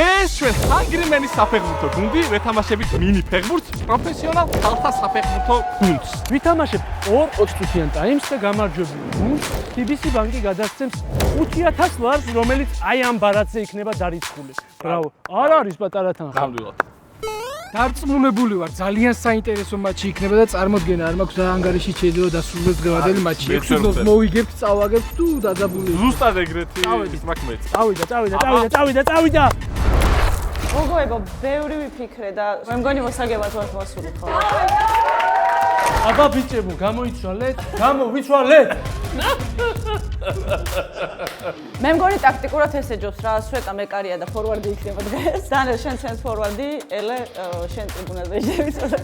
დღეს ჩვენ ჰანგრიმენის საფეხბურთო გუნდი ვეთამაშებით მინი ფეხბურთს პროფესიონალ ქალთა საფეხბურთო გუნდს. ვითამაშებ 2 წუთიან ტაიმს და გამარჯვებული გუნდს TBC ბანკი გადასცემს 5,000 ლარს, რომელიც აი ამ ბარათზე იქნება დარიცხული. ბრავო. არ არის პატარა თანხა. ნამდვილად. დარწმუნებული ვარ, ძალიან საინტერესო მატჩი იქნება და წარმოდგენა არ მაქვს რა ანგარიში შეიძლება დასრულდეს დღევანდელი მატჩი. 6 წუთს მოვიგებთ, წავაგებთ თუ დაძაბული. ზუსტად ეგრეთი ის მაქვს. წავიდა. მოგოება, ბევრი ვიფიქრე და მე მგონი მოსაგებად ვარ მოსული ხოლმე. აბა ბიჭებო, გამოიცვალეთ? გამოვიცვალეთ? მე მგონი ტაქტიკურად ესეჯობს რა, სვეტა მეკარია და ფორვარდი იქნება დღეს. დანელ შენ ცენს ფორვარდი, ელე შენ ტრიბუნაზე შეიძლება.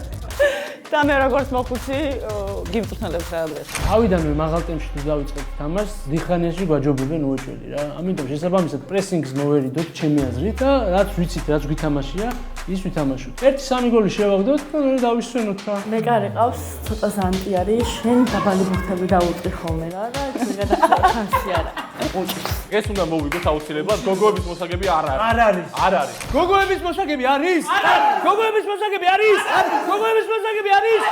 და მე როგორც მოხუცი გიმწვნელებს რა დღეს. თავიდანვე მაღალ ტემპში თუ დავიწყებთ თამაშს, დიხანიაში გვაჯობებენ უეჭველი რა. ამიტომ შესაბამისად პრესინგს მოვერიდოთ ჩემი აზრით და რაც ვიცით, რაც გვითამაშია, ის ვითამაშოთ. 1-3 გოლი შევაგდოთ და მე დავისვენოთ რა. მეკარი ყავს, ცოტა ზანტი არის, შენ დაბალი ბურთები დაუწყი ხოლმე რა და ხანსი არა. ეს უნდა მოვიგოთ აუცილებლად, გოგოების მოსაგები არ არის. არ არის. გოგოების მოსაგები არის? გოგოების მოსაგები არის? გოგოების მოსაგები არის?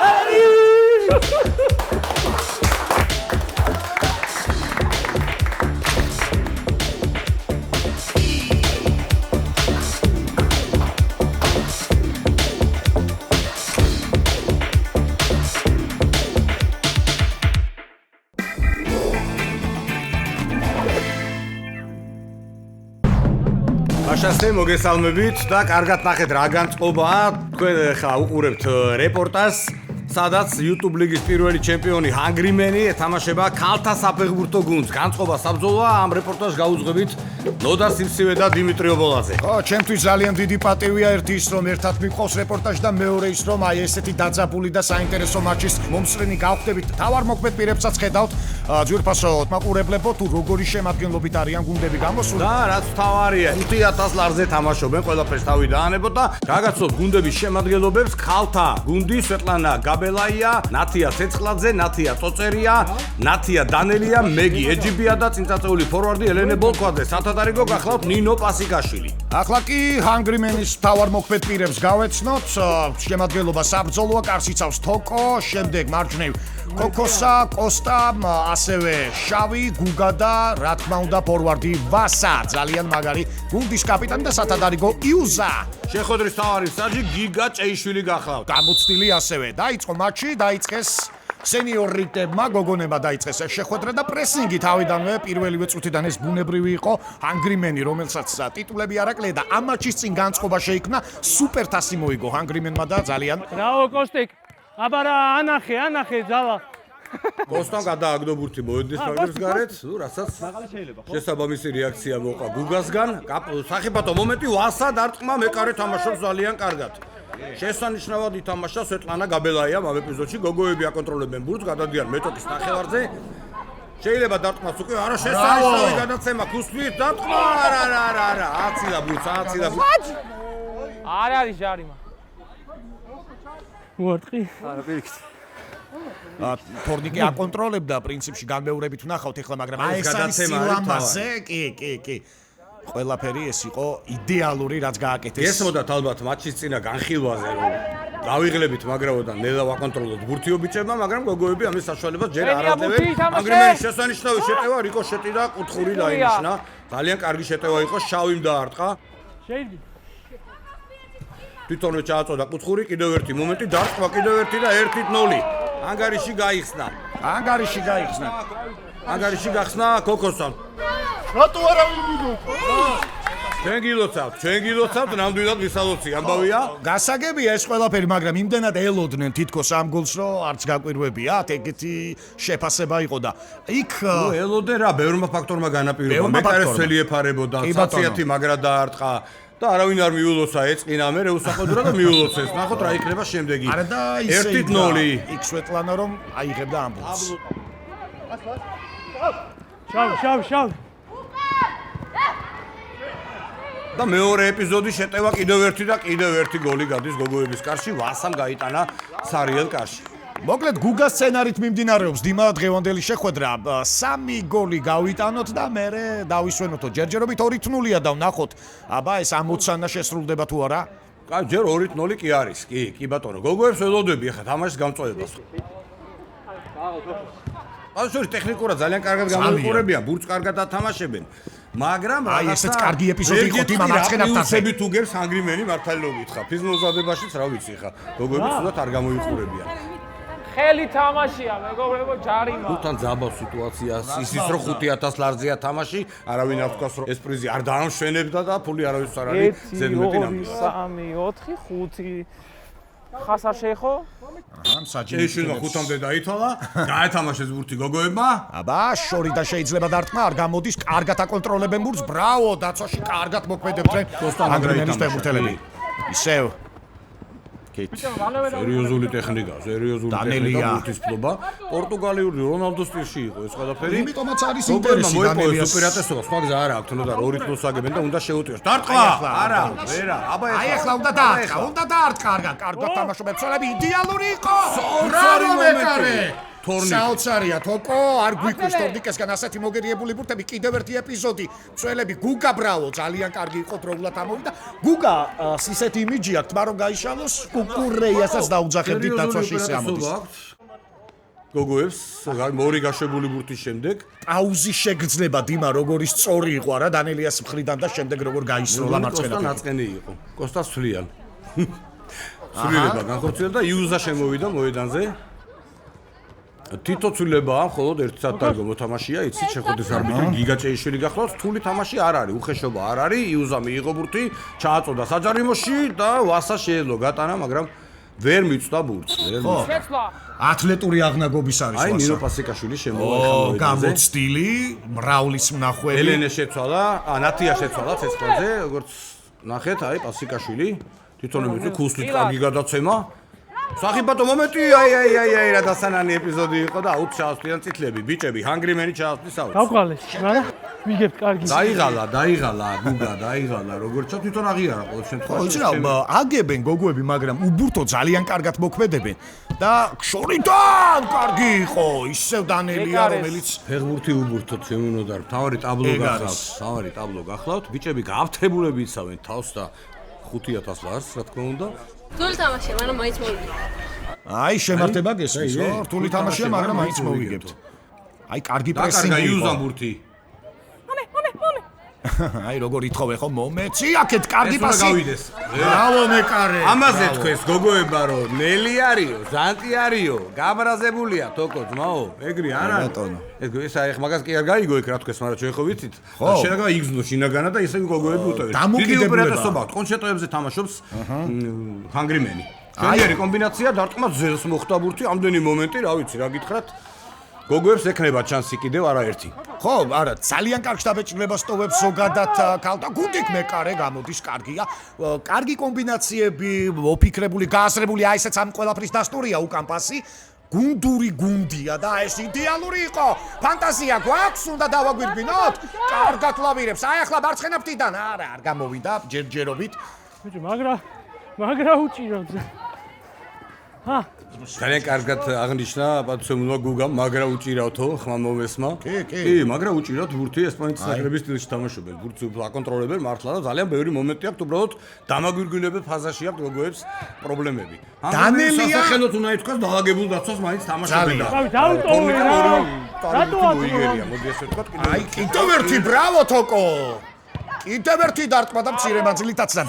Აშასე მოგესალმებით და კარგად ნახეთ რა განწყობაა. თქვენ ხა უყურებთ რეპორტაჟს, სადაც YouTube ლიგის პირველი ჩემპიონი ჰანგრიმენი ეთამაშება ქალთა საფეხბურთო გუნდს. განწყობა საბრძოლოა, ამ რეპორტაჟს გაუძღვებით ნოდა სიმსივე და დიმიტრი ობოლაძე. ჩემთვის ძალიან დიდი პატივია ერთი ის რომ ერთად მიყავს რეპორტაჟი და მეორე ის რომ აი ესეთი დაძაბული და საინტერესო მატჩის მომსწრენი გავხდებით. თავარმოქმედ პირებსაც ხედავთ ძვირფასო მაყურებლებო თუ როგორი შემადგენლობით არიან გუნდები გამოსული. და რაც თავარია 5,000 ლარზე თამაშობენ, ყველაფერს თავი დაანებოთ და გაგაცნობთ გუნდების შემადგენლობებს. ქალთა გუნდი სვეტლანა გაბელაია, ნათია ცეცხლაძე, ნათია წოწერია, ნათია დანელია, მეგი ეჯიბია და წინწაწეული ფორვარდი ელენე ბოლქვაძე. სათადარიგო გახლავთ ნინო პასიკაშვილი. ახლა კი ჰანგრიმენის თავარმოქმედ პირებს გავეცნოთ. შემადგენლობა საბრძოლოა, კარს იცავს თოკო, შემდეგ მარჯვნივ კოკოსა, კოსტა, ასევე შავი, გუგა და რა თქმა უნდა ფორვარდი ვასა. ძალიან მაგარი გუნდის კაპიტანი და სათადარიგო იუზა. შეხვედრის თავარი მსაჯი გიგა ჭეიშვილი გახლავთ. გამოცდილი ასევე დაიწყო მატჩი, დაიწყეს სენიორიტებმა გოგონებმა დაიწყეს შეხვედრა და პრესინგი თავიდანვე პირველივე წუთიდან ეს ბუნებრივი იყო. ჰანგრიმენი, რომელსაც ტიტულები არ აკლია და ამ მატჩის წინ განწყობა შეიქმნა, სუპერთასი მოიგო ჰანგრიმენმა და ძალიან ბრავო კოსტიკ. აბა რა ანახე ძალა. კოსტამ გადააგდო ბურთი მოედნის ფარგლებს გარეთ, რასაც შესაბამისი რეაქცია მოყვა გუგასგან. სახიფათო მომენტი ვასა დარტყმა მეკარე თამაშობს ძალიან კარგად. შესანიშნავად ითამაშა სვეტლანა გაბელაია ამ ეპიზოდში. გოგოები აკონტროლებენ ბურთს, გადადიან მეტოქის ნახევარზე. შეიძლება დარტყმას უკვე არა შესანიშნავი გადაცემა ქუსვით დარტყმა არა. აცილა ბურთს. არ არის ჟარიმა. უარტყი? არა, პირიქით. თორნიკე აკონტროლებდა პრინციპში განმეორებით ვნახავთ ახლა, მაგრამ აი ეს არის სილამაზე, კი. ყველაფერი ეს იყო იდეალური, რაც გააკეთეს. ესმოდათ ალბათ მატჩის წინა განხილვაზე, რომ გავიღლებით მაგრაოდან ნელა ვაკონტროლოთ ბურთიო ბიჭებმა, მაგრამ გოგოები ამის საშუალებას ჯერ არ აძლევენ. ჰანგრიმენის შესანიშნავი შეტევა რიკოშეტი და კუთხური დაინიშნა. ძალიან კარგი შეტევა იყო, შავიმ დაარტყა. შეიძლება თვითონვე ჩააწოდა კუთხური, კიდევ ერთი მომენტი, დარტყმა კიდევ ერთი და 1-0. ანგარიში გაიხსნა. ანგარიში გახსნა კოკოსამ. რატო არა ვიგო? ჩვენ გილოცავთ, ნამდვილად ვისალოცი ამბავია. გასაგებია ეს ყველაფერი, მაგრამ იმდენად ელოდნენ თითქოს ამ გოლს, რომ არც გაკვირვებიათ, ეგეთი შეფასება იყო და იქ ელოდე რა, ბევრმა ფაქტორმა განაპირობა. მეკარეს ძველი ეფარებოდა, საციათი მაგრა დაარტყა. და არავინ არ მიულოცა ეწყინა მე უსაყოდრა და მიულოცეს. ნახოთ რა იქნება შემდეგი. 1-0. იქ სვეტლანა რომ აიღებდა ამბულს. შავ. და მეორე ეპიზოდი შეტევა კიდევ ერთი და კიდევ ერთი გოლი გადის გოგოების კარში. ვასამ გაიტანა სარიელ კარში. მოკლედ გუგას სცენარით მიმდინარეობს დიმა დღევანდელი შეხვედრა. 3 გოლი გავიტანოთ და მერე დავისვენოთო. ჯერჯერობით 2-0-ია და ვნახოთ. აბა ეს 60-ანა შესრულდება თუ არა? კაი, ჯერ 2-0 კი არის. კი ბატონო. გოგოებს ველოდები ახლა თამაშის გამწვევებას. ასორი ტექნიკურად ძალიან კარგად გამოიყურებიან, ბურთს კარგად ათამაშებენ. მაგრამ აი ესეც კარგი ეპიზოდი იყო დიმა მარცხენა ფრთაზე. უსებით უგებს ანგრიმენი მართალობით ხა. ფიზმოზადებაშიც რა ვიცი ხა. გოგოები თუნდაც არ გამოიყურებიან. ხელი თამაშია, მეგობრებო, ჯარიმა. თან ძაბავ სიტუაციას, ისიც რომ 5000 ლარზეა თამაში, არავინ არ თქვას რომ ეს პრიზი არ დაამშვენებდა და ფული არავის არ არის ზედმეტი ნამდვილად. 1 2 3 4 5 ხას არ შეეხო? ეშვილმა 5-მდე დაითვალა, გაეთამაშეს ბურთი გოგოებმა. აბა, შორი და შეიძლება დარტყმა არ გამოდის, კარგად აკონტროლებენ ბურთს. ბრავო, დაცვაში კარგად მოქმედებენ ანგრიმენის ფეხბურთელები. ისევ სერიოზული ტექნიკა, ბურთის ფლობა. პორტუგალიური რონალდოს სტილში იყო ეს ყველაფერი. იმიტომაც არის ინტერესი დანელიას. სუპერატესობა, სხვა გზა არ აქვს, თუნდაც 2-0 აგებენ და უნდა შეუტიოს. დარტყმა! არა, ვერა. აბა აი ახლა უნდა დაარტყა, კარგად თამაშობენ. ცოლები იდეალური იყო. ბრავო მეკარე! საოცარია თოკო, არ გვიქვრის თორნიკესგან ასეთი მოგერიებული ბურთები. კიდევ ერთი ეპიზოდი. წველები გუგა ბრავო, ძალიან კარგი იყო დროულად ამოვიდა. გუგა ისეთი იმიჯი აქვს, თმა რომ გაიშალოს, კუკურეიასაც დაუძახებდით დაცვაში ისე ამოდის. გოგოებს მორი გაშვებული ბურთის შემდეგ პაუზი შეგრძნება დიმა როგორი სწორი იყო რა დანელიას მხრიდან და შემდეგ როგორ გაისროლა მარცხენა კოსტა ნაწყენი იყო. კოსტას სვლიან. სვლილება განხორციელდა და იუზა შემოვიდა მოედანზე. თითო ცვლილებაა, მხოლოდ 1 საათდარგო მოთამაშეა, იცით შეხვედრის არბიტრი გიგაჭეიშვილი გახლავთ, რთული თამაში არ არის, უხეშობა არ არის, იუზა მიიღო ბურთი, ჩააწოდა საჯარიმოში და ვასა შეეძლო გატანა, მაგრამ ვერ მიწვდა ბურთს. ათლეტური აღნაგობის არის აი ნინო პასიკაშვილი შემოვიდა. გამოცდილი, მრავლის მნახველი. ელენე შეცვალა, ნათია შეცვალა ცეცხლზე, როგორც ნახეთ, აი პასიკაშვილი, თვითონებიც ქუსლით კარგი გადაცემა. სახიფათო მომენტი, აი რა დასანანი ეპიზოდი იყო და აუთ ჩაასვლიან წითლები, ბიჭები, ჰანგრიმენი ჩაასვლის აუთ. გავყალე, მაგრამ ვიგებთ კარგი. დაიღალა, გუგა, როგორც ჩა თვითონ აღიარა ყოველ შემთხვევაში. ხო, იცი რა, აგებენ გოგოები, მაგრამ უბურთო ძალიან კარგად მოქმედებენ და შორიდან კარგი იყო, ისევ დანელია, რომელიც ფეხბურთი უბურთოთ შემოვნოდა, თავარი ტაბლო გახლავთ, ბიჭები გააფთრებულები იცავენ თავს და 5000 ლარს, რა თქმა უნდა. რთული თამაშია, მაგრამ მაინც მოვიგებთ. აი შემართება გესმის, ხო? რთული თამაშია, მაგრამ მაინც მოვიგებთ. აი კარგი პრესინგი იყო. იუზა ბურთი. აი როგორ ითხოვე ხო მომეცი, აქეთ კარგი პასი. გავიდეს. ბრავო მეკარე. ამაზე თქვენს გოგოება რომ ნელი არისო, ზანტი არისო, გაბრაზებულია თოკო ძმაო, ეგრე არ არის. ეს აი მაგას კი არ გაიგო იქ რა თქვენს, მაგრამ ჩვენ ხო ვიცით? შეიძლება იგზნო შინაგანა და ისე გოგოები უტოვებს. დიდი უპირატესობა აქვს, კონცერტოებზე თამაშობს ჰანგრიმენი. ძლიერი კომბინაცია, დარტყმა ძელს მოხდა ბურთი, ამდენი მომენტი, რა ვიცი, რა გითხრათ? გოგოებს ექნება ჩანსი კიდევ არაერთი. ხო, არა, ძალიან კარგ შტაბეჭდილებას ტოვებს ზოგადად ქალთა გუნდით მეკარე გამოდის კარგია. კარგი კომბინაციები, მოფიქრებული, გააზრებული, აი ესეც ამ ყველაფრის დასტურია უკან პასი. გუნდური გუნდია და ეს იდეალური იყო. ფანტაზია გვაქვს, უნდა დავაგვირგვინოთ. კარგად ლავირებს. აი ახლა მარცხენა ფრთიდან, არა, არ გამოვიდა ჯერჯერობით. ბიჭო, მაგრა უჭიროთ. ძალიან კარგად აღნიშნა პატსემულმა გუგამ, მაგრა უჭირავთო, ხმა მომესმა. კი, მაგრა უჭირავთ ბურთი ესპანეთის ნაკრების სტილში თამაშობენ. ბურთს აკონტროლებენ მართლა და ძალიან ბევრი მომენტი აქვს, უბრალოდ დამაგვირგვინებელ ფაზაში აქვს გოგოებს პრობლემები. დანელია სახელოთ უნდა ითქვას, დაალაგებულ დაცვას მაინც თამაშობენ და. დავტოვე რა. რატო მოიგერია, მოდი ესე ვთქვათ, კიდევ. აი კიდევ ერთი ბრავო თოკო. კიდევ ერთი დარტყმა და მცირე მანძილითაც და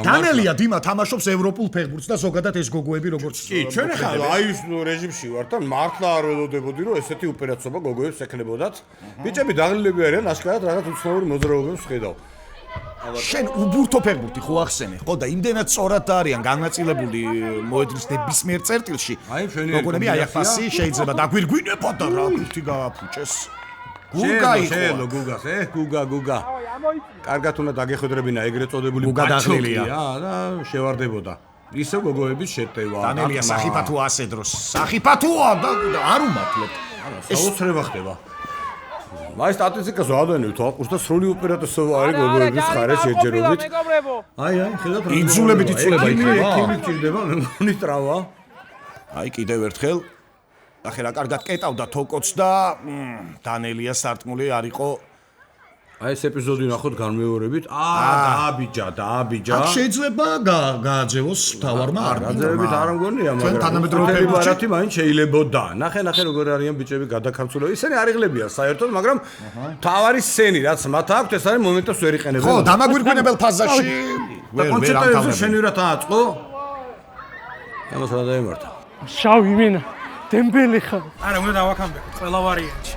დანელია დიმა თამაშობს ევროპულ ფეხბურთს და ზოგადად ეს გოგოები როგორც კი ჩვენ ახლა აი ის რეჟიმში ვართ და მართლა არ ველოდებოდი რომ ესეთი უპირატესობა გოგოებს ექნებოდათ. ბიჭები დაღლილები არიან, აშკარად რაღაც უცნაური მოძრაობებს ხედავ. შენ უბურთო ფეხბურთი ხო ახსენე, ხო და იმდენად სწორად არიან განაწილებული მოედნის ნებისმიერ წერტილში. აი ჩვენი გოგონები აი ახასი შეიძლება დაგვირგვინება და რა გუთი გააფუჭეს. გუგა იყო გუგას, გუგა. კარგად უნდა დაგეხვედრებინა ეგრეთ წოდებული ბაჩოკია და შევარდებოდა. ისე გოგოების შეტევა. დანელია სახიფათოა ასე დროს. სახიფათოა და არ უმართლებთ. საოცრება ხდება. მაი სტატისტიკას ვადენებ თვალყურს და სრული უპირატესობა არის გოგოების ხარეს შეჯერობით. აი, ხედავთ რა. იძულებით იწულება იქნება. ექიმი ჭირდება, მე მგონი ტრავმა. აი კიდევ ერთხელ ახლა რა კარგად კეტავდა თოკოც და დანელია სარტმული არ იყო აი ეს ეპიზოდი ნახოთ განმეორებით. დააბიჯა. აქ შეიძლება გააძევოს თავარმა გაძევებით არ მგონია, ჩვენ მაგრამ თანამედროვე ფეხბურთი ფეხბურთში ბარათი მაინც შეიძლებოდა. ნახე როგორ არიან ბიჭები გადაქარცულები. ისინი არ იღლებიან საერთოდ, მაგრამ თავარი სცენი რაც მათ აქვთ, ეს არის მომენტებს ვერ იყენებენ. ხო, დამაგვირგვინებელ ფაზაში და კონცენტრაციაზე შენივრად აწყო. ამას რა დაემართა? შავი იმენა დემბელი ხარ არა უნდა დავაქამდე ყველა ვარიანტი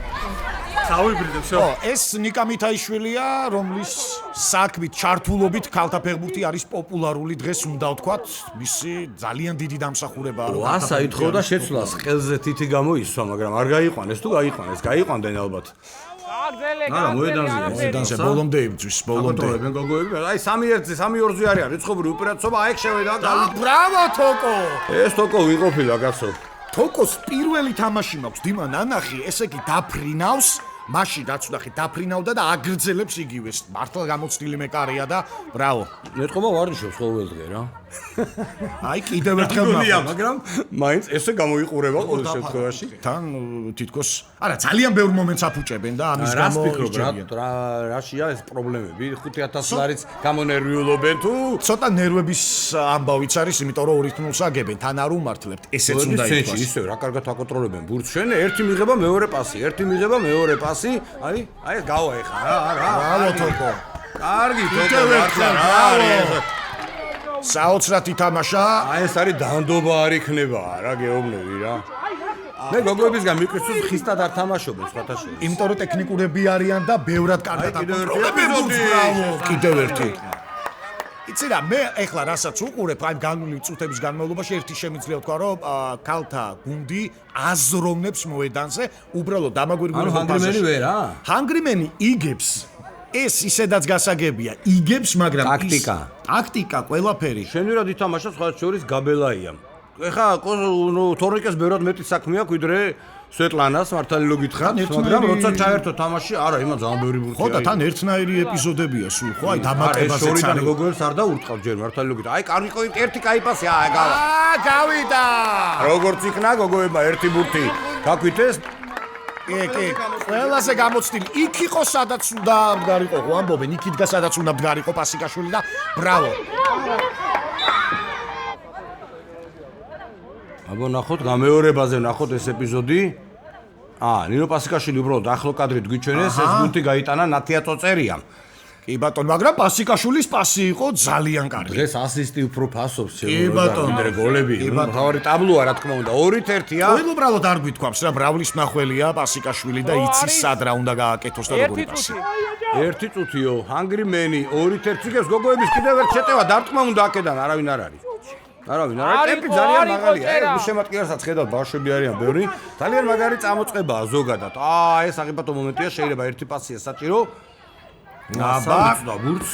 დავიბრიდე всё ეს ნიკა მითაიშვილია რომლის საქმით ჩართულობით ქალთა ფეხბურთი არის პოპულარული დღეს უნდა ვთქვათ მისი ძალიან დიდი დამსახურებაა რომ ასა ითხოვდა შეცვლას ყელზე თითი გამოისვა მაგრამ არ გაიყვანეს თუ გაიყვანეს გაიყვანდნენ ალბათ არა მოედანზე ბოლომდე იბძვის ბოლომდე გოგოები აი 3-1-ზე 3-2-ზე არის რიცხობრივი უპირატესობა აი შევედა ბრავო თოკო ეს თოკო ვიყოფილა კაცო თოკოს პირველი თამაში მაქვს დიმა ნანახი ესე იგი დაფრინავს მაშინ რაც ვნახე დაფრინავდა და აგრძელებს იგივეს მართლა გამოცდილი მეკარეა და ბრავო მეტყობა ვარნიშობს ყოველდღე რა აი კიდევ ერთხელ ნახოთ მაგრამ მაინც ესე გამოიყურება ყოველ შემთხვევაში თან თითქოს არა ძალიან ბევრ მომენტს აფუჭებენ და ამის გამო იჭერიან რაშია ეს პრობლემები 5000 ლარიც გამონერვიულობენ თუ ცოტა ნერვების ამბავიც არის იმიტომ რომ 2-0-ს აგებენ თან არ უმართლებთ ესეც უნდა იყოს ისე რა კარგად აკონტროლებენ ბურთს შენ ერთი მიღება მეორე პასი აი გავა ეხა რა ბრავო თოკო კარგი თოკო მართლა რა არის საოცრად ითამაშა აი ეს არის დანდობა არ იქნება რა გეუბნები რა მე გოგოებისგან მიყვარს ხისტად არ თამაშობენ სხვათა შორის იმიტომ რომ ტექნიკურები არიან და ბევრად კარგად აკონტროლებენ ბრავო კიდევ ერთი იცი რა მე ეხლა რასაც უყურებ აი განული წუთების განმავლობაში ერთი შემიძლია ვთქვა რომ ქალთა გუნდი აზროვნებს მოედანზე უბრალოდ დამაგვირგვინებელ ჰანგრიმენი ვერა ჰანგრიმენი იგებს ეს ისედაც გასაგებია იგებს მაგრამ ტაქტიკა ყველაფერი შენვერად ითამაშა სხვა შორის გაბელაია ეხა თორნიკეს ბევრად მეტი საქმე აქვს ვიდრე სვეტლანას მართალი რო გითხრათ მაგრამ როცა ჩაერთო თამაში არა იმან ძალიან ბევრი ბურთია ხო და თან ერთნაირი ეპიზოდებია სულ ხო აი დამატებაზეც არის გოგოებს არ დაურტყავ ჯერ მართალი რო გითხრათ აი კარგი ერთი კაი პასი გავიდა როგორც იქნა გოგოებმა ერთი ბურთი გაკვიტეს კი ყველაზე გამოცდილი იქ იყო სადაც უნდა მდგარიყო ხო ამბობენ იქ იდგა სადაც უნდა მდგარიყო პასიკაშვილი და ბრავო აბა ნახოთ გამეორებაზე ნახოთ ეს ეპიზოდი ნინო პასიკაშვილი უბრალოდ ახლო კადრით გვიჩვენეს ეს ბურთი გაიტანა ნათია წოწერიამ კი ბატონო მაგრამ პასიკაშვილის პასი იყო ძალიან კარგი დღეს ასისტი უფრო ფასობს შეგვიძლია გოლები თავარი ტაბლოა რა თქმა უნდა 2-1-ია ყველა უბრალოდ არ გვითქვამს რა მრავლის მნახველია პასიკაშვილი და იცის სად რა უნდა გააკეთოს და როგორი პასი ერთი წუთიო ჰანგრიმენი 2-1 იგებს გოგოების კიდევ ერთ შეტევა დარტყმა უნდა აქედან არავინ არ არის ტემპი ძალიან მაღალია ეს შემატკიარსაც ხედავთ ბავშვები არიან ბევრი ძალიან მაგარი წამოწყებაა ზოგადად ეს აღებათო მომენტია შეიძლება ერთი პასია საჭირო ბურთს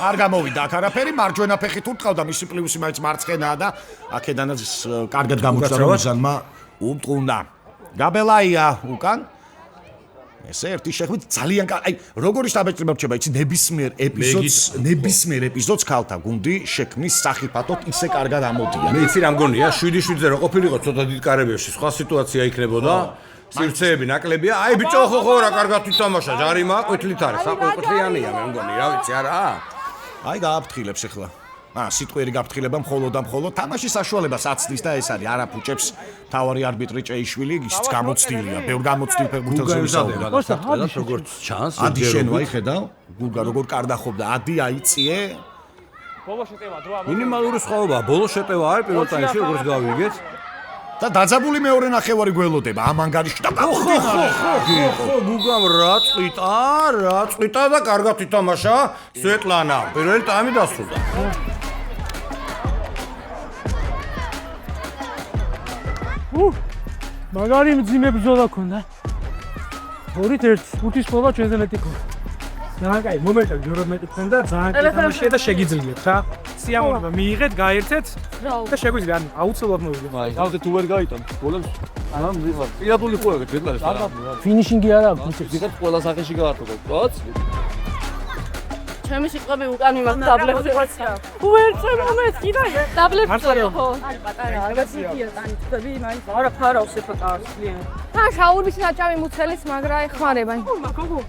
არ გამოვიდა აქ არაფერი მარჯვენა ფეხით ურტყავდა მისი პლუსი მაინც მარცხენაა და აქედანაც კარგად გამოჩნდა რომ მიზანმა უმტყუნდა გაბელაია უკან ესე ერთი შეხვით ძალიან აი როგორი შტაბეჭრება რჩება იცი ნებისმიერ ეპიზოდს ქალთა გუნდი შექმნის სახიფათოდ ისე კარგად ამოდიან მე იცი რა მგონია 7-7-ზე რო ყოფილიყო ცოტა დიდ კარებებში სხვა სიტუაცია იქნებოდა სივრცეები ნაკლებია აი ბიჭო ხო რა კარგად ვითამაშა ჯარიმა ყვითლით არის საყვითლიანია მე მგონი რა ვიცი არა აი გააფრთხილებს ახლა სიტყვიერი გაფრთხილება მხოლოდ თამაშის საშუალებას აცდის და ეს არის არაფუჭებს თავარი არბიტრი ჭეიშვილი ისიც გამოცდილია ბევრ გამოცდილ ფეხბურთელზე ვისაუბრებთ როგორც ჩანს ადი შენო აი ხედავ გულგა როგორ კარდახობდა ადი აიწიე ბოლო შეტევა დრო მინიმალური სხვაობა ბოლო შეტევა არის პირველ ტაიმში როგორც გავიგეთ და დაძაბული მეორე ნახევარი გველოდება ამ ანგარიში და ხო გუგამ რა წვიტა და კარგად ითამაშა სვეტლანა პირველი ტაიმი დასრულდა მაგარი მძიმე ბრძოლა ქონდა 2-1 უთის პოვა ჩვენზე მეტი ქონდა ძალიან კაი მომენტები ბევრად მეტი ქონდა ძალიან კაი თამაშია და შეგიძლიათ რა სიამოვნება მიიღეთ გაერთეთ და შეგვიძლია ანუ აუცილებლად მოვიგეთ აი თავზე თუ ვერ გაიტანთ გოლებს არა მიღარ პირადული ხო ეგ ძეგლარის ფინიშინგი არა აქვს ვიღაც ყველა სახეში გაარტყობ კაც ჩემი სიტყვები უკან მიმართ დაბლებში ხოცა. ვერ წემომეთ კიდე. დაბლებში ხო. აი პატარა რაღაცია ტანი თვები მაინც არა ფარავს ეფაკარსლიან. თან შაურმის ნაჭამი მუცელის მაგრა ეხმარება.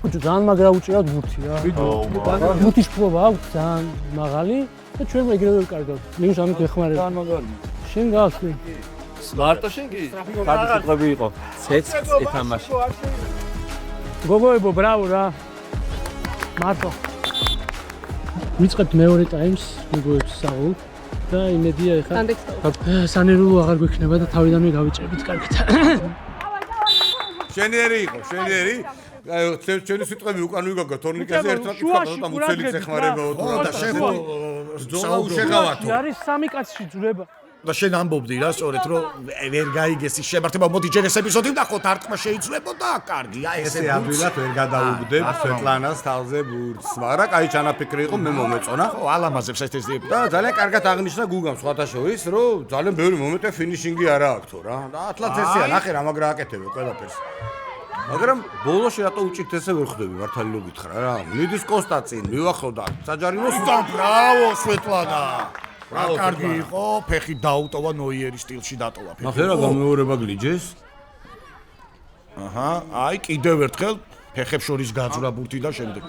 ბიჭო ძალიან მაგრა უჭირავთ ბურთი რა. ბურთის ფლობა აქვს ძალიან მაღალი და ჩვენ ეგრევე ვკარგავთ. მინუს ამით ეხმარება. ძალიან მაგარი. შენ გავხსნი. მარტო შენ კი კარგი სიტყვები იყო. ცეცხლს ეთამაში. გოგოებო, ბრავო რა. მარტო. ვიწყებთ მეორე ტაიმს, მეგოებს საღოლ და იმედია ეხლა სანერულო აღარ გვექნება და თავიდანვე გავიჭერებით კარგით. შენიერი იყო, შენიერი. ჩვენი სიტყვები უკან ვიგაგო თორნიკეზე ერთად კითხავდა და მუცელიც ეხმარებაო და შეხო ზოლა უშეღავათო. არის სამი კაცში ძრება. და შენ ამბობდი რა, სწორედ რომ ვერ გაიგეს ის შემართება, მოდი ჯერ ეს ეპიზოდი ვნახოთ, არტყმა შეიძლებოდა, კარგი, აი ესე ადვილად ვერ გადაუგდებ სვეტლანას თავზე ბურთს, მაგრამ კაი ჩანაფიქრი იყო, მე მომეწონა. ხო, ალამაზებს ეს და ძალიან კარგად აღნიშნა გუგამ სხვათა შორის, რომ ძალიან ბევრი მომენტი ფინიშინგი არა აქვს თო რა. და ათლაც ესეა, ნახე რა მაგრა აკეთებ ყველაფერს. მაგრამ ბოლოში რატო უჭირთ ესე ვერ ხვდები მართალი რო გითხრა რა. მიდის კოსტა წინ, მივახოდა საჯარიმოს და ბრავო სვეტლანა. რა კარგი იყო, ფეხი დაუტოვა ნოიერის სტილში დატოვა ფეხი. ნახე რა გამეორება გლიჯეს. აჰა, აი კიდევ ერთხელ ფეხებს შორის გაძვრა ბურთი და შემდეგ.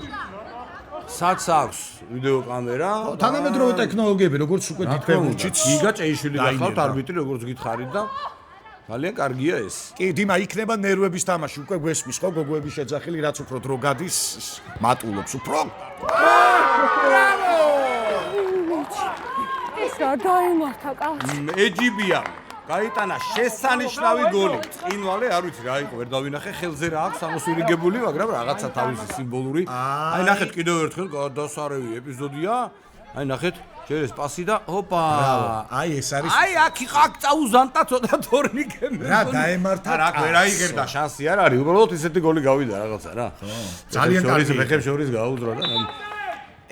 საც აქვს ვიდეო კამერა. თანამედროვე ტექნოლოგიები, როგორც უკვე თითქოს გიგა ჭეიშვილი გახავთ არბიტრი, როგორც გითხარით და ძალიან კარგია ეს. კი, დიმა იქნება ნერვების თამაში, უკვე გვესმის ხო გოგოების შეძახილი, რაც უფრო დრო გადის, მატულობს უფრო. გადაიმართა კაცი. ეჯიბია. გაიტანა შესანიშნავი გოლი. წინვალე არ ვიცი რა იყო, ვერ დავინახე, ხელზე რა აქვს ამოსულიგებული, მაგრამ რაღაცა თავისი სიმბოლური. აი ნახეთ კიდევ ერთხელ გადასარევი ეპიზოდია. აი ნახეთ, ჯერ ეს პასი და ოპა. აი ეს არის. აი აქ წაუზანტა ცოტა თორნიკე. რა დაემართა. რა ვერ აიგერდა შანსი არ არის, უბრალოდ ისეთი გოლი გავიდა რაღაცა რა. ძალიან კარგი. ფეხებს შორის გაუძრა და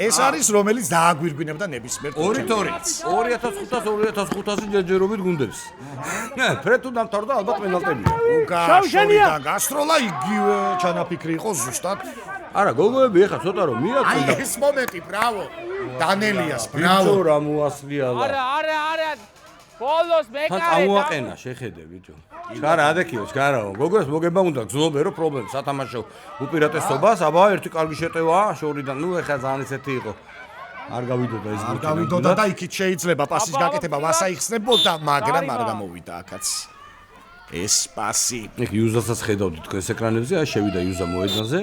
ეს არის რომელიც დააგვირგვინებდა ნებისმიერ 2005-2000 ჯერჯერობით გუნდებს. ფრედ თუ დამთავრდა ალბათ პენალტებია. უკაშოვიდა გასტროლა იგივე ჩანაფიქრი იყო ზუსტად. არა, გოგოები ეხა ცოტა რომ მიაწვდა. აი ეს მომენტი, ბრავო. დანელიას, ბრავო. ბიჭო რა მოასლიალა. არა. ბოლოს მეკარე. წამოაყენა, შეხედე ბიჭო. ჩქარა ადექიო, ჩქარაო. გოგოს მოგება უნდა გზნობერო პრობლემ სათამაშო უპირატესობას, აბა ერთი კარგი შეტევაა შორიდან. ნუ ეხა ძალიან ისეთი იყო. არ გავიდოდა ეს არ გავიდოდა და იქით შეიძლება პასის გაკეთება ვასაიხსნებოდა, მაგრამ არ გამოვიდა აქაც. ეს პასი. იქ იუზასაც ხედავდით თქვენს ეკრანებზე, აი შევიდა იუზა მოედანზე.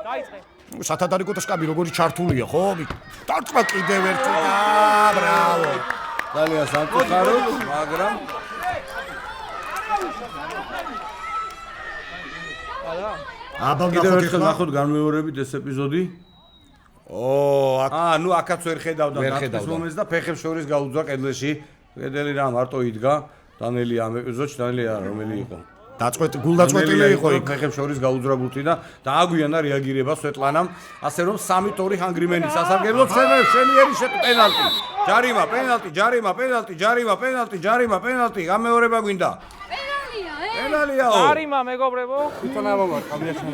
დაიწყე. სათადარიგო სკამი როგორი ჩართულია, ხო? დარტყმა კიდევ ერთი და ბრავო. ძალიან სამწუხაროდ, მაგრამ აბა კიდევ ერთხელ ნახოთ განმეორებით ეს ეპიზოდი. ნუ აქაც ვერ ხედავდა დარტყმის მომენტს და ფეხებს შორის გაუძრა კედლში. კედელი რა მარტო იდგა. დანელი ამ ეპიზოდში დანელი არა რომელი იყო. გულდაწყვეტილი იყო იქ. ფეხებს შორის გაუძრა ბურთი და დააგვიანა რეაგირება სვეტლანამ, ასე რომ 3-2 ჰანგრიმენის სასარგებლოდ შენიერი პენალტი. ჯარიმა, პენალტი, გამეორება გვინდა. პენალია. არიმა მეგობრებო. თვითონ ამომარტყა მიახსნა.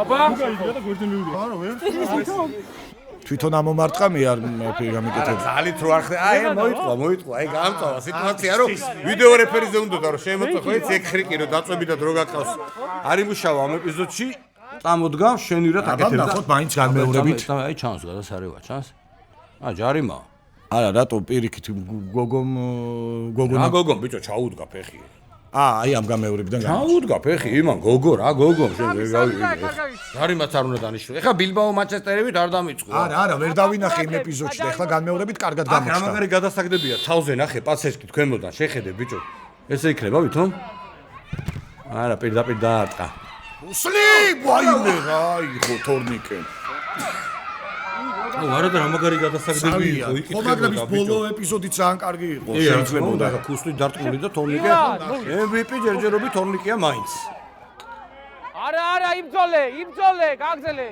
აბა. თვითონ ამომარტყა მე არ გამიკეთებ. ძალით რო არ ხდება. აი მოიტყვა. აი გამწვა სიტუაცია რომ ვიდეო რეფერიზე უნდა რომ შემოწო ხო იცი ეგ ხრიკი რომ დაწვები და დრო გაკავს. არ იმუშავა ამ ეპიზოდში. წამოდგა შენირად აკეთებდა. აბა ნახოთ მაინც განმეორებით. აი ჩანს გადასარევა ჩანს. ჯარიმა. არა რატო პირიქით გოგომ ბიჭო ჩაუდგა ფეხი. აი ამ გამეორებიდან ჩაუდგა ფეხი იმან გოგო შენ ვერ გავიგე. ჯარიმაც არ უნდა დანიშნო. ეხა ბილბაო მანჩესტერებით არ დამიწყო. არა ვერ დავინახე იმ ეპიზოდში და ეხლა განმეორებით კარგად გამოჩნდა. რა მაგარი გადასაგდებია თავზე ნახე პასეშკი თქვენმოდან შეხედე ბიჭო. ესე იქნება ვითომ? არა პირდაპირ დაარტყა. უსლი ვაიმე რა იყო თორნიკე. არა და რა მაგარი გადასაგდები იყო იქით. ხო მაგრამ ის ბოლო ეპიზოდი ძალიან კარგი იყო. შეიძლებოდა ქუსლი დარტყმული და თორნიკე MVP ჯერჯერობით თორნიკეა მაინც. არა იმძოლე გაგზელე.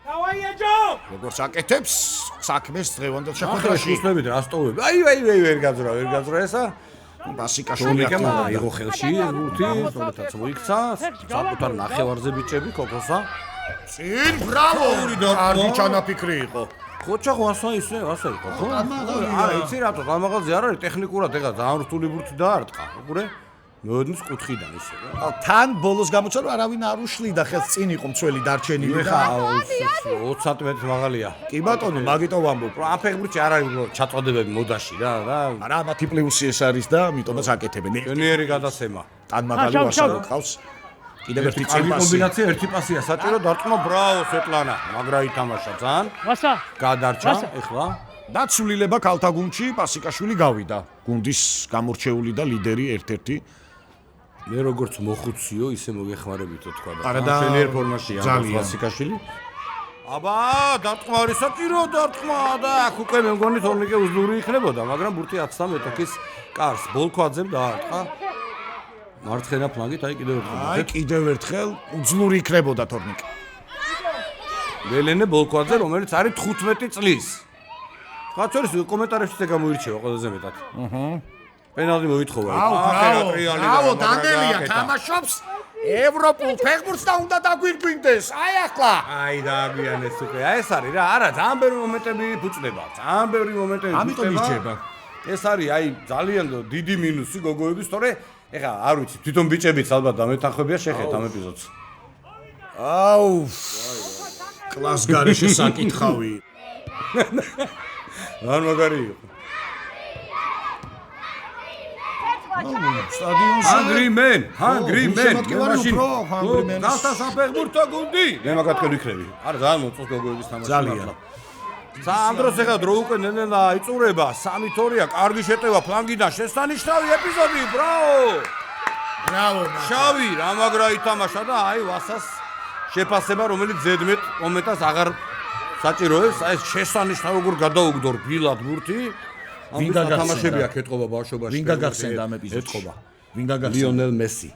დავაიაჯო. როგორც აკეთებს საქმეს დღევანდელ შეხვედრაში. ქუსლებით რა სტოვები. აი ვერ გაძრა ესა. ბასიკაშვილი იყო ხელში ეს ბურთი, რომელთაც მოიქცა, საკუთარ ნახევარზე ბიჭები, კოკოსა. წინ, ბრავო! კარგი ჩანაფიქრი იყო. ხოჩა ხვასა ისე ასე იყო ხო? არა იცი რატო გამაღალზე არ არის ტექნიკურად ეხლა ძალიან რთული ბურთი დაარტყა უყურე მეოდნის კუთხიდან ისე რა თან ბოლოს გამოცდა რომ არავინ არ უშლიდა ხელს წინ იყო მცველი დარჩენილი ეხლა 20 სანტიმეტრი მაღალია კი ბატონო მაგიტო ვამბობ ამ ფეხბურთში არ არის ჩაწოდებები მოდაში რა არა მათი პლუსი ეს არის და ამიტომაც აკეთებენ პიონიერი გადაცემა თან მაგალი ვასალო ყავს კიდევ ერთი წინ კომბინაცია ერთი პასია საჭირო დარტყმა ბრავო სვეტლანა მაგრა ითამაშა ძალიან ვასა გადარჩა ეხლა და ცვლილება ქალთა გუნდში პასიკაშვილი გავიდა გუნდის გამორჩეული და ლიდერი ერთ-ერთი მე როგორც მოხუციო ისე მოგეხმარებითო თქვა და შენიერ ფორმაშია პასიკაშვილი აბა დარტყმა არის საჭირო დარტყმა და აქ უკვე მე მგონი თორნიკე უძლური იქნებოდა მაგრამ ბურთი 13 მეთოქის კარს ბოლქვაძემ დაარტყა მარცხენა ფლანგით აი კიდევ ერთხელ უძლური იქნებოდა თორნიკე ველენე ბოლქვაძე რომელიც არის 15 წლის ხაცორის კომენტარებში და გამოირჩევა ყველაზე მეტად პენალტი მოითხოვა ბრავო დანელია თამაშობს ევროპულ ფეხბურთს და უნდა დაგვირგვინდეს აი ახლა აი დააგვიანეს უკვე აი ეს არის რა არა ძალიან ბევრი მომენტები ფუჭდება ძალიან ბევრი მომენტები ამიტომ იჭება ეს არის აი ძალიან დიდი მინუსი გოგოების თორე ეხა არ ვიცი თვითონ ბიჭებიც ალბათ დამეთანხმებია შეხეთ ამ ეპიზოდს აუ კლას გარეშე საკითხავი არ მაგარი იყო სტადიონში ჰანგრი მენ მაშინ გალთა საფეხბურთო გუნდი მე მაგათქენ ვიქნები არა ძალიან მოწონს გოგოების თამაში ძალიან სამ დროს ეხლა დრო უკვე ნენელა იწურება 3-2-ია კარგი შეტევა ფლანგიდან შესანიშნავი ეპიზოდი ბრავო შავი რა მაგრა ითამაშა და აი ვასას შეფასება რომელიც ზედმეტ მომენტას აღარ საჭიროებს აი ეს შესანიშნავი როგორ გადაუგდო რბილად ბურთი ვინ გაგახსენდა აქ ეთყობა ბავშვობაში ვინ გაგახსენდა ამ ეპიზოდში ეთყობა ვინ გაგახსენდა ლიონელ მესი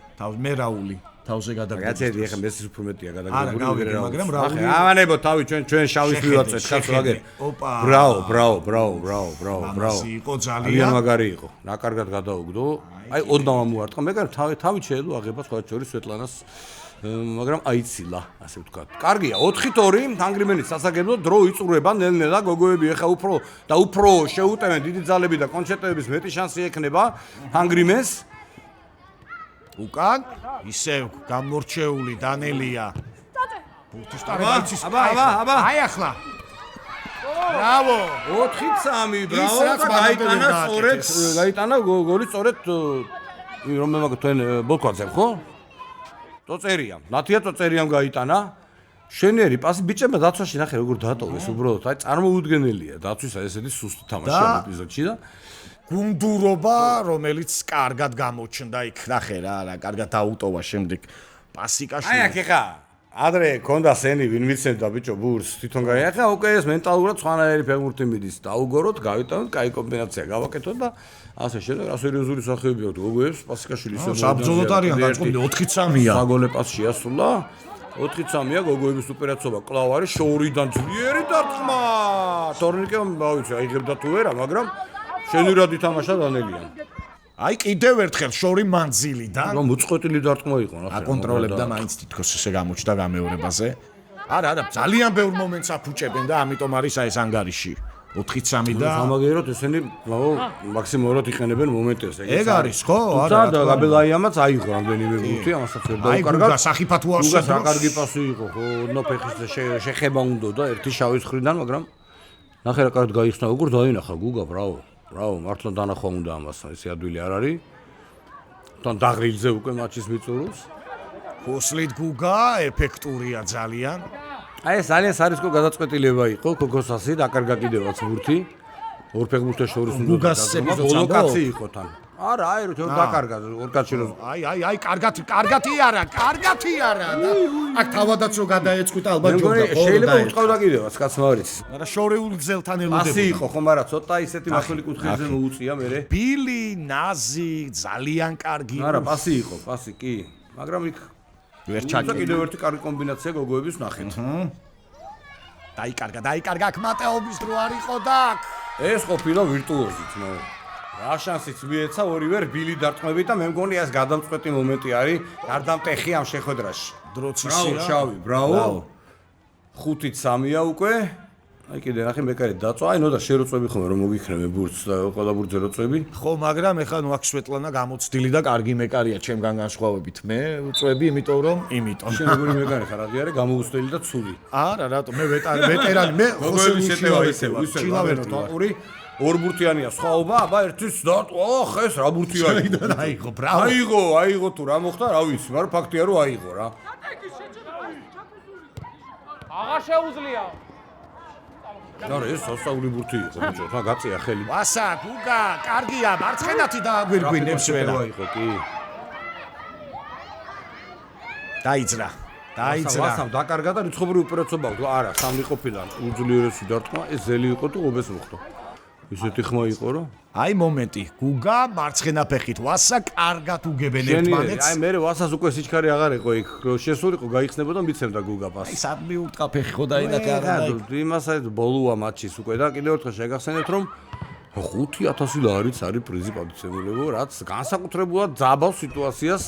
მე რაული თავზე გადაგდა გაცედი ახლა მესის უფრო მეტია გადაგებული არა გავიგე მაგრამ რაული ამანებო თავი ჩვენ შავის მივაწეთ კაცო აგერ ბრავო იყო ძალიან მაგარი იყო რა კარგად გადაუგდო აი ოდნავ ამოარტყა მე თავი შეელო აღება სხვა შორის სვეტლანას მაგრამ აიცილა ასე ვთქვათ კარგია 4-2 ჰანგრიმენის სასაგებლო დრო იწურება ნელ-ნელა გოგოები ახლა უფრო შეუტევენ დიდი ძალები და კონცერტების მეტი შანსი ექნება ჰანგრიმენს უკან ისევ გამორჩეული დანელია ბურთის ტარებაცის აბა აი ახლა ბრავო 4-3 ბრავო გაიტანა სწორედ გაიტანა გოლი სწორედ რომელმა თქვენ ბოლქვაძემ ხო წოწერია ნათია წოწერიამ გაიტანა შენიერი პასი ბიჭებმა დაცვაში ნახე როგორ დატოვეს უბრალოდ აი წარმოუდგენელია დაცვისა ესეთი სუსტი თამაში ამ ეპიზოდში და გუნდურობა რომელიც კარგად გამოჩნდა იქ ნახე რა კარგად აუტოვა შემდეგ პასიკაში აი აქ ეხა ადრე ქონდა სენი ვინ მიცემდა ბიჭო ბურს თვითონ გაიახა უკვე ეს მენტალურად სხვანაირი ფეხბურთი მიდის დაუგოროთ გავიტანოთ კაი კომბინაცია გავაკეთოთ და ასე შემდეგ ასერიოზული სახეები აქვს გოგოებს პასიკაშვილის საბრძოლოდ არიან დაწყობილი 4-3-ია საგოლე პასი შეასრულა 4-3-ია გოგოების უპირატესობა კლავ არის შოურიდან ძლიერი დარტყმა თორნიკემ გავიცი აიღებდა თუ არა მაგრამ შენურად ითამაშა დანელიან აი კიდევ ერთხელ შორი მანძილიდან რომ უწყვეტილი დარტყმა იყო ნახე აკონტროლებდა მაინც თითქოს ესე გამოჩნდა გამეორებაზე არა ძალიან ბევრ მომენტს აფუჭებენ და ამიტომ არის აი ეს ანგარიში 4-3 და სამაგეროთ ესენი მაქსიმალურად იყენებენ მომენტებს ეგ არის ხო არა და გაბელაიამაც აიღო რამდენიმე ბურთი ამასაც ვერ დაუკარგა აი სახიფათო ასე რა კარგი პასი იყო ხო ოდნავ ფეხის შეხება უნდა და ერთი შავის ხრიდან მაგრამ ნახე რა კარგად გაიხსნა როგორ დაინახა გუგა ბრავო მართლა დანახვა უნდა ამას ესე ადვილი არ არის თან დაღრილზე უკვე მატჩის მიწურობს ფოსლით გუგა ეფექტურია ძალიან აი ეს ძალიან სარისკო გადაწყვეტილება იყო კოკოსასი და აკარგა კიდევაც ბურთი ორ ფეხბურთის შორის უნდა ბოლოკაცი იყო თან არა აი რომ დაკარგა ორ კაცი რომ აი კარგათი არა და აქ თავადაც რო გადაეწყვიტა ალბათ ჯობდა შეიძლება უწყავდა კიდევაც კაცმა არის არა შორეული გზელთან ელოდება პასი იყო ხომ არა ცოტა ისეთი მასული კუთხეზე მოუწია მე ბილი ნაზი ძალიან კარგი არა პასი იყო პასი კი მაგრამ იქ ვერ ჩაკი კიდევ ერთი კარგი კომბინაცია გოგოების ნახეთ დაიკარგა აქ მატეობის დრო არ იყო და ეს ყოფილა ვირტუოზი თმო რა შანსიც მიეცა ორივე რბილი დარტყმები და მე მგონი ეს გადამწყვეტი მომენტი არის გარდამტეხი ამ შეხვედრაში დროც ისეა შავი ბრავო 5-3-ია უკვე აი კიდე ნახე მეკარე დაწვა, აი ნოდა შეროწები ხომ რომ მოგიქნები ბურთს და ყველა ბურთზე როწები. ხო, მაგრამ ეხლა ნუ აქ სვეტლანა გამოცდილი და კარგი მეკარია ჩემგან განსხვავებით. მე უწვევი, იმიტომ რომ შენ როგორი მეკარე ხარ, აღიარე გამოვუსწრელი და ცუდი. არა, რატო მე ვეტერანი, მე მოგები შეტევა ისევ ვერტური. ორ ბურთიანია სხვაობა, აბა ერთის დატყვა, ხეს რა ბურთია იყო. აიღო, ბრავო. აიღო თუ რა მოხდა, რა ვიცი, მაგრამ ფაქტია რომ აიღო რა. აღარ შეუძლია. და ეს სასწაული ბურთი იყო, ბიჭო, ხა გაწია ხელი. ვასა, გუგა, კარგია, მარცხენათი დააგვირგვინებს ვერა. აიღო კი. დაიძრა. ვასამ დაკარგა და რიცხობრივი უპირატესობა აქვს. არა, სამი ყოფილა უძლიერესი დარტყმა, ეს ზელი იყო თუ ობეს მოხდა. ისეთი ხმა იყო რომ აი მომენტი, გუგა მარცხენა ფეხით, ვასა კარგად უგებენ ერთმანეთს. აი მე ვასას უკვე სიჩქარე აღარ იყო იქ, შესულიყო, გაიხსნებოდა მიცემდა გუგა პასი. აი სამი უტყა ფეხი ხო დაინახე არა და იმასაც ბოლოა მატჩის უკვე და კიდევ ერთხელ შეგახსენეთ რომ 5000 ლარიც არის პრიზი პატიცემულებო, რაც განსაკუთრებულად ძაბავს სიტუაციას.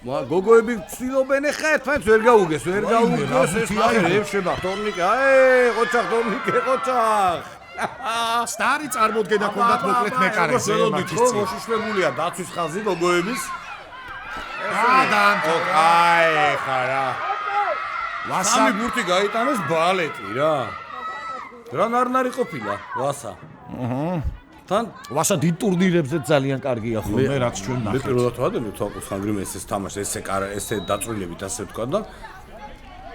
გოგოები ცდილობენ ახლა ერთმანეთს ვერ გაუგეს ეს ნახე შეება თორნიკე, აი ყოჩახ თორნიკე ყოჩახ. სტარი წარმოდგენა ქონდათ მოკლედ მეკარეზე მათთვის. მოშიშვლებულია დაცვის ხაზი გოგოების. გადანტო აი ხარა. ვასა სამი ბურთი გაიტანეს ბალეტი რა. რანარნარი ყოფილა ვასა. თან ვასა დიდ ტურნირებზე ძალიან კარგია ხოლმე რაც ჩვენ მე ნახეთ. პირველად ვადები თვალყოს ხანგრიმესის თამაშს ესე დაწვრილებით ასე ვთქვა და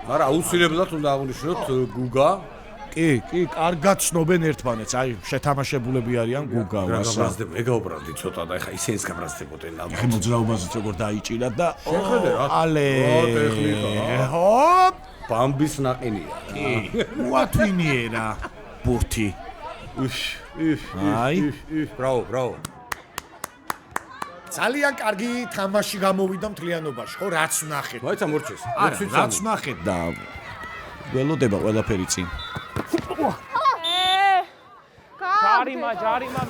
მაგრამ აუცილებლად უნდა აღვნიშნოთ გუგა. კი, კარგად ცნობენ ერთმანეთს. აი, შეთამაშებულები არიან გუგა, ვასა. მე გაუბრალდი ცოტა და ეხა ისინიც გაბრაზდებოდნენ ალბათ. ხე მოძრაობაზეც როგორ დაიჭირა და შეხედე რა. ალე. ტექნიკა. ჰოპ, ბამბის ნაყინია. კი. უათვინიერა ბურთი. აი, ბრავო. ძალიან კარგი თამაში გამოვიდა მთლიანობაში, ხო, რაც ვნახეთ. მაიცა მორჩეს. რაც ვნახეთ და ველოდება ყველაფერი წინ. ჯარიმა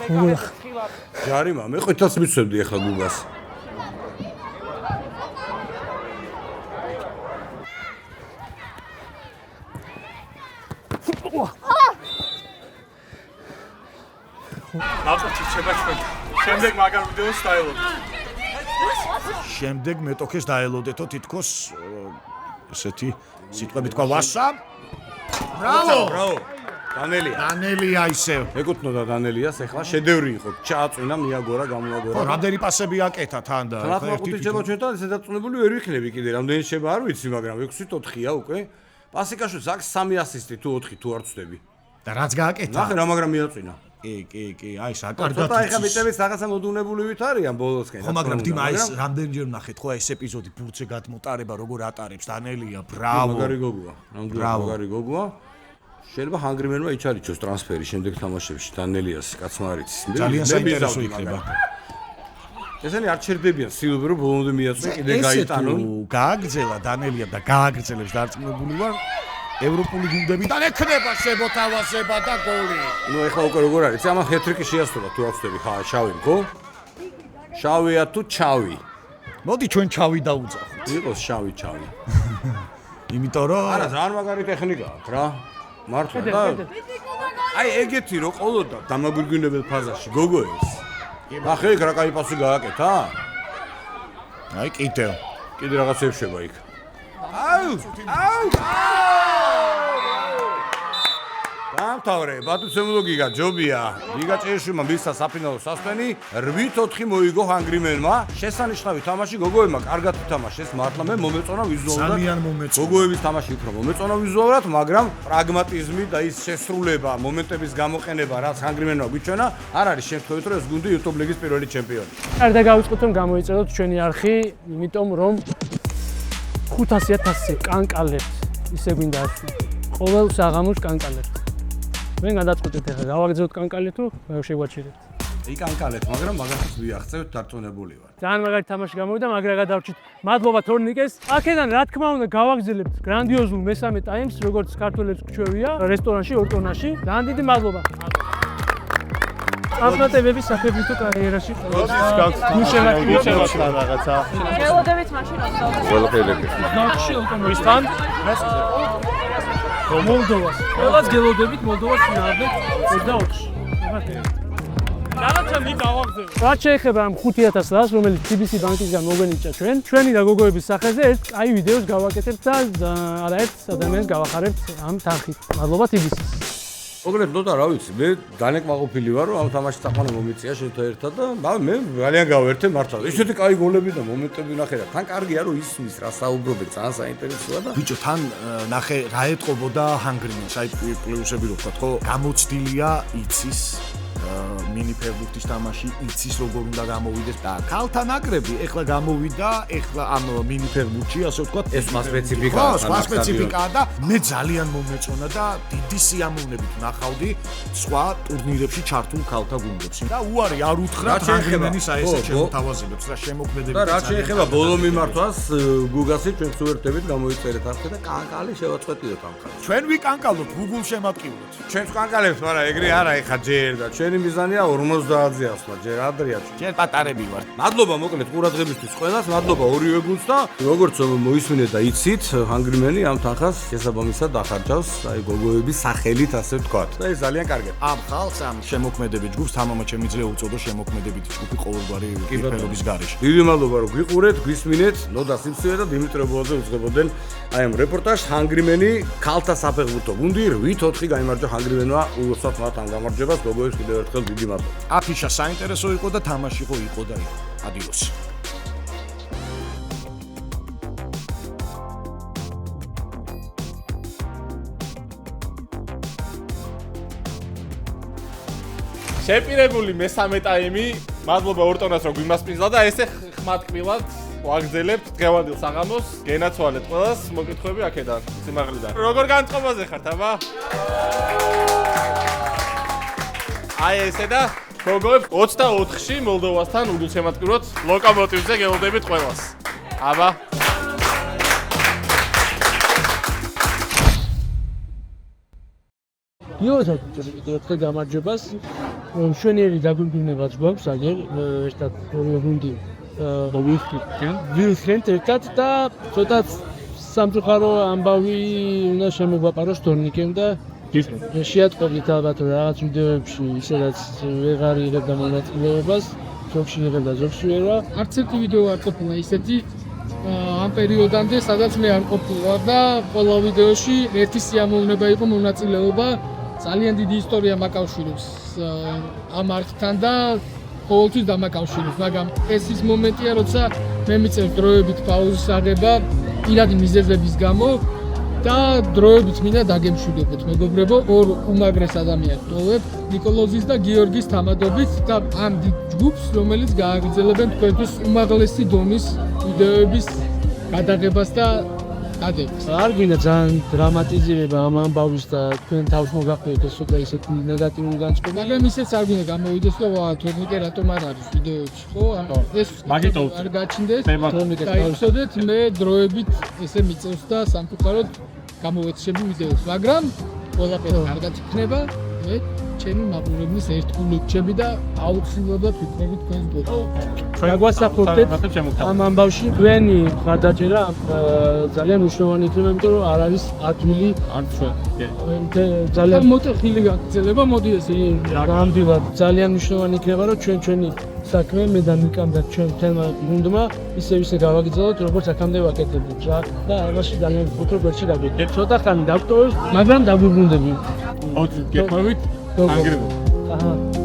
მეკარეს ხილად. ჯარიმა, მე ყვითელს მიცვევდი ახლა გუგას. ნაყოფი შეება ჩვენ. შემდეგ მაგარ ვიდეოს დაელოდეთ. შემდეგ მეტოქეს დაელოდეთო თითქოს ესეთი სიტყვები თქვა ვასა. ბრავო. დანელია ისევ. ეკუთვნოდა დანელიას, ეხლა შედევრი იყო. ჩააწვინა, მიაგორა, გამოაგორა. რამდენი პასები აკეთა თან და ეხლა ერთი შეება ჩვენთან, ესე დაწუნებული ვერ ვიქნები კიდე. რამდენი შეება არ ვიცი, მაგრამ 6-4-ია უკვე. პასიკაშვილს აქვს 3 ასისტი თუ 4 თუ არ ვწდები. და რაც გააკეთა. ნახე რა მაგრამ მიაწვინა. კი, აი საკარგად. ცოტა ეხლა მეტების რაღაცა მოდუნებული ვით არიან ბოლოსკენ. ხო, მაგრამ დიმა ის რამდენჯერ ნახეთ ხო ეს ეპიზოდი ბურთზე გადმოტარება როგორ ატარებს დანელია, ბრავო. მაგარი გოგოა. მაგარი გოგოა. შეიძლება ჰანგრიმენმა იჩარიჩოს ტრანსფერი შემდეგ თამაშებში დანელიას კაცმა არიცის. ძალიან საინტერესო იქნება. ესენი არ ჩერდებიან სილვერ რომ ბოლომდე მიაწვენ კიდე გაიტანონ. გააგრძელა დანელია და გააგრძელებს დარწმუნებული ვარ ევროპული გუნდებიდან ექნება შემოთავაზება და გოლი. ნუ ეხლა უკვე როგორ არის? ამან ჰეტრიკი შეასრულა თუ არ ვწდები, ხა შავი ხო? შავია თუ ჩავი? მოდი ჩვენ ჩავი დაუძახოთ. იყოს შავი. იმიტომ რომ არა, ძალიან მაგარი ტექნიკა აქვს რა. მართლა და აი ეგეთი რო ყოლოდა დამაგვირგვინებელ ფაზაში გოგოებს. ნახე იქ რა კაი პასი გააკეთა? აი კიდე რაღაც ეშება იქ. აუ! დამთავრე, ბატუსემულო გიგა ჯობია. გიგა ჭეშუმა მისცა საფინალო სასვენი 8-4 მოიგო ჰანგრიმენმა. შესანიშნავი თამაში გოგოებმა კარგად ითამაშეს. მართლა მე მომეწონა ვიზუალურად. ძალიან მომეწონა. გოგოების თამაში უფრო მომეწონა ვიზუალურად, მაგრამ პრაგმატიზმი და ის შესრულება, მომენტების გამოყენება, რაც ჰანგრიმენმა გვიჩვენა, არ არის შემთხვევით, რომ ეს გუნდი YouTube ლიგის პირველი ჩემპიონი. არ დავიწყოთ რომ გამოიწეროთ ჩვენი არხი, იმიტომ რომ 500.000 კანკალებს ისე გვინდა ყოველ საღამოს კანკალებს. ჩვენ გადაწყვეტეთ ახლა გავაგრძელოთ კანკალეთო, შევაჩერებთ. იკანკალეთ, მაგრამ მაგას ვიაღწევთ დარწმუნებული ვარ. ძალიან მაგარი თამაში გამოვიდა, მაგრამ გადავრჩით. მადლობა თორნიკეს. აქედან რა თქმა უნდა გავაგრძელებთ გრანდიოზულ მესამე ტაიმს, როგორც ქართველებს გვჩვევია რესტორანში ორტონაში. ძალიან დიდი მადლობა. აფრატებების საფებრითო კარიერაში გუშევათ რაღაცა. გელოდებით მაშინ 20. ყველაფერი. ნახში ორტონოსთან. მოლდოვას. ყველას გელოდებით მოლდოვას წინააღმდეგ 24-ში. რაც შეეხება ამ 5,000 ლარს, რომელიც TBC ბანკისგან მოგვენიჭა ჩვენი და გოგოების სახეზე ერთ კაი ვიდეოს გავაკეთებთ და არაერთ ადამიანს გავახარებთ ამ თანხით. მადლობა TBC-ს. მოგლეთ ნოტა რა ვიცი, მე დანეკმაყოფილი ვარ, რომ ამ თამაშის წაყვანა მომიწია შენთან ერთად და მე ძალიან გავერთე მართლა. ისეთი კაი გოლები და მომენტები ნახე და თან კარგია რომ ისმის რა საუბრობენ, ძალიან საინტერესოა და ბიჭო, თან ნახე რა ეტყობოდა ჰანგრიმენს, აი პლუსები რო ვთქვათ, ხო? გამოცდილია იცის მინი ფეხბურთის თამაში იცის როგორ უნდა გამოვიდეს და ქალთა ნაკრები ეხლა გამოვიდა ეხლა ამ მინი ფეხბურთში ასე ვთქვათ ეს სპეციფიკაა სპეციფიკაა და მე ძალიან მომეწონა და დიდი სიამოვნებით ნახავდი სხვა ტურნირებში ჩართულ ქალთა გუნდებს და უარი არ უთხრა ჰანგრიმენის აი ესე შემოთავაზებებს რა შემოქმედებითი და რა შეეხება ბოლო მიმართვას გუგასი ჩვენ ვსურვებდებით გამოიწერეთ ახლა და კანკალი შევაწყვეტიოთ ამ ხალხს ჩვენ ვიკანკალოთ Google შემატკივროთ ჩვენს კანკალებს მაგრამ ეგრე არა ეხა ჯერ და ჩვენი მიზანია 50-ზე ასვლა, ჯერ ადრეა. ჯერ პატარები ვართ. მადლობა მოკლედ ყურადღებისთვის ყველას, მადლობა ორივე გუნდს და როგორც მოისმინეთ და იცით, ჰანგრიმენი ამ თანხას შესაბამისად ახარჯავს, აი გოგოების სახელით ასე ვთქვათ. და ეს ძალიან კარგია. ამ ხალხს ამ შემოქმედებით ჯგუფს თამამად შემიძლია უწოდო შემოქმედებითი ჯგუფი ყოველგვარი პირობების გარეშე. დიდი მადლობა რომ გიყურეთ, გვისმინეთ, ნოდა სიმსივე და დიმიტრი ბოლაძე უძღებოდნენ აი ამ რეპორტაჟს ჰანგრიმენი ქალთა საფეხბურთო გუნდი 8-4 გაიმარჯვა ჰანგრიმენმა, უბრალოდ მათ ამ გამარჯვებას გოგოებს კიდევ ერთხელ დიდი მადლობა. აფიშა საინტერესო იყო და თამაში იყო და იყო. ადიოს. შეპირებული მესამე ტაიმი, მადლობა ორტონას რომ გვიმასპინძლა და ესე ხმატკბილად ვაგრძელებთ დღევანდელ საღამოს. გენაცვალეთ ყველას მოკითხვები აქედან, სიმაღლიდან. როგორ განწყობაზე ხართ, აბა? აი ესე და გოგოებს 24-ში მოლდოვასთან უგულშემატკივროთ ლოკომოტივზე გელოდებით ყველას. აბა. იოთად ერთხელ გამარჯვებას. მშვენიერი დაგვიმდინებაც გვაქვს აგერ ერთად ორივე გუნდი ვილხენთ ერთად და ცოტა სამწუხარო ამბავი უნდა შემოგვაპაროს თორნიკემ და შეატყობდით ალბათ რაღაც ვიდეოებში ისედაც ვეღარ იღებდა მონაწილეობას, ზოგში იღებდა, ზოგში ვერა. არც ერთი ვიდეო არ ყოფილა ისეთი ამ პერიოდამდე, სადაც მე არ ყოფილვარ და ყველა ვიდეოში ერთი სიამოვნება იყო მონაწილეობა. ძალიან დიდი ისტორია მაკავშირებს ამ არხთან და ყოველთვის დამაკავშირებს, მაგრამ ეს ის მომენტია, როცა მე მიწევს დროებით პაუზის აღება პირადი მიზეზების გამო და დროებით მინდა დაგემშვიდობოთ მეგობრებო ორ უმაგრეს ადამიანს ტოვებ ნიკოლოზის და გიორგის თამადობით და ამ დიდ ჯგუფს რომელიც გააგრძელებენ თქვენთვის უმაღლესი დონის ვიდეოების გადაღებას და გადაღებას. არ გვინდა ძალიან დრამატიზირება ამ ამბავის და თქვენ თავს მოგახდეთ ეს ცოტა ისეთი ნეგატიური განწყობა. მაგრამ ისეც არ გვინდა გამოვიდეს რომ თორნიკე რატომ არ არის ვიდეოებში, ხო? ეს არ გაჩნდეს. თორნიკე გავსოდეთ მე დროებით ესე მიწევს და სამწუხაროდ გამოვეცშები ვიდეოს, მაგრამ ყველაფერი კარგად იქნება. მე ჩემი მაყურებლის ერთგული რჩები და აუცილებლად ვიქნები თქვენს ბოლოს. გაგვასახურდეთ ამ ამბავში თქვენი მხარდაჭერა ძალიან მნიშვნელოვანი იქნება, იმიტომ რომ არ არის ადვილი არ ჩვენ. ძალიან მოტეხილი გაგრძელება, მოდი ესე ნამდვილად ძალიან მნიშვნელოვანი იქნება, რომ ჩვენი საქმე მე და ნიკამ და ჩვენ თემა გუნდმა ისე გავაგრძელოთ, როგორც აქამდე ვაკეთებდით რა და ამაში ძალიან ფუტრო გვერდში გავიდეთ. ცოტა ხანი დავტოვებს, მაგრამ დაგვიბრუნდები. გეყვებით? აჰა.